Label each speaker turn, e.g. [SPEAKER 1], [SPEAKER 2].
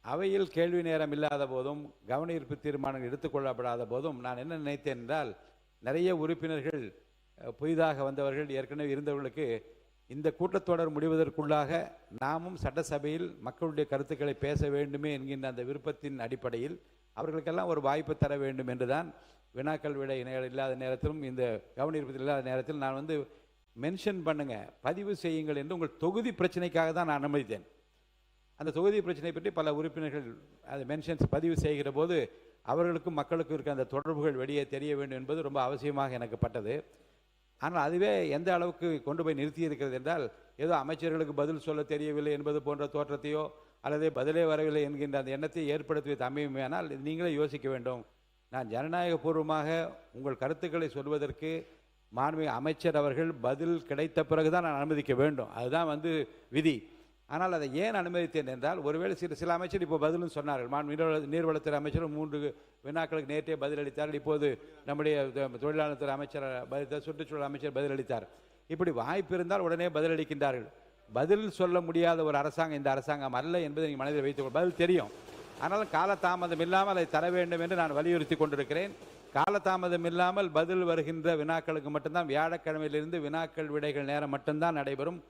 [SPEAKER 1] அவையில் கேள்வி நேரம் இல்லாத போதும் கவனஈர்ப்பு தீர்மானங்கள் எடுத்துக்கொள்ளப்படாத போதும் நான் என்ன நினைத்தேன் என்றால், நிறைய உறுப்பினர்கள் புதிதாக வந்தவர்கள் ஏற்கனவே இருந்தவர்களுக்கு இந்த கூட்டத்தொடர் முடிவதற்குள்ளாக நாமும் சட்டசபையில் மக்களுடைய கருத்துக்களை பேச வேண்டுமே என்கின்ற அந்த விருப்பத்தின் அடிப்படையில் அவர்களுக்கெல்லாம் ஒரு வாய்ப்பு தர வேண்டும் என்றுதான் வினாக்கள் விடை இல்லாத நேரத்திலும் இந்த கவனஈர்ப்பு இல்லாத நேரத்தில் நான் மென்ஷன் பண்ணுங்க, பதிவு செய்யுங்கள் என்று உங்கள் தொகுதி பிரச்சனைக்காக தான் நான் அனுமதித்தேன். அந்த தொகுதி பிரச்சனை பற்றி பல உறுப்பினர்கள் அது மென்ஷன்ஸ் பதிவு செய்கிற போது அவர்களுக்கும் மக்களுக்கும் இருக்க அந்த தொடர்புகள் வெளியே தெரிய வேண்டும் என்பது ரொம்ப அவசியமாக எனக்கு பட்டது. ஆனால் அதுவே எந்த அளவுக்கு கொண்டு போய் நிறுத்தி இருக்கிறது என்றால், ஏதோ அமைச்சர்களுக்கு பதில் சொல்ல தெரியவில்லை என்பது போன்ற தோற்றத்தையோ அல்லது பதிலே வரவில்லை என்கின்ற அந்த எண்ணத்தை ஏற்படுத்தி அமையுமேனால் நீங்களே யோசிக்க வேண்டும். நான் ஜனநாயகபூர்வமாக உங்கள் கருத்துக்களை சொல்வதற்கு மாண்புமிகு அமைச்சர் அவர்கள் பதில் கிடைத்த பிறகுதான் நான் அனுமதிக்க வேண்டும். அதுதான் விதி. ஆனால் அதை ஏன் அனுமதித்தேன் என்றால், ஒருவேளை சில அமைச்சர் இப்போ பதிலும் சொன்னார்கள். நீர்வளத்துறை அமைச்சர் 3 வினாக்களுக்கு நேற்றே பதிலளித்தார்கள். இப்போது நம்முடைய தொழிலாளர் துறை அமைச்சர் சுற்றுச்சூழல் அமைச்சர் பதிலளித்தார். இப்படி வாய்ப்பு இருந்தால் உடனே பதிலளிக்கின்றார்கள். பதில் சொல்ல முடியாத ஒரு அரசாங்கம் இந்த அரசாங்கம் அல்ல என்பதை நீங்கள் மனதில் வைத்துக்கொள். பதில் தெரியும், ஆனாலும் காலதாமதம் இல்லாமல் அதை தர வேண்டும் என்று நான் வலியுறுத்தி கொண்டிருக்கிறேன். காலதாமதம் இல்லாமல் பதில் வருகின்ற வினாக்களுக்கு மட்டும்தான் வியாழக்கிழமையிலிருந்து வினாக்கள் விடைகள் நேரம் மட்டும்தான் நடைபெறும்.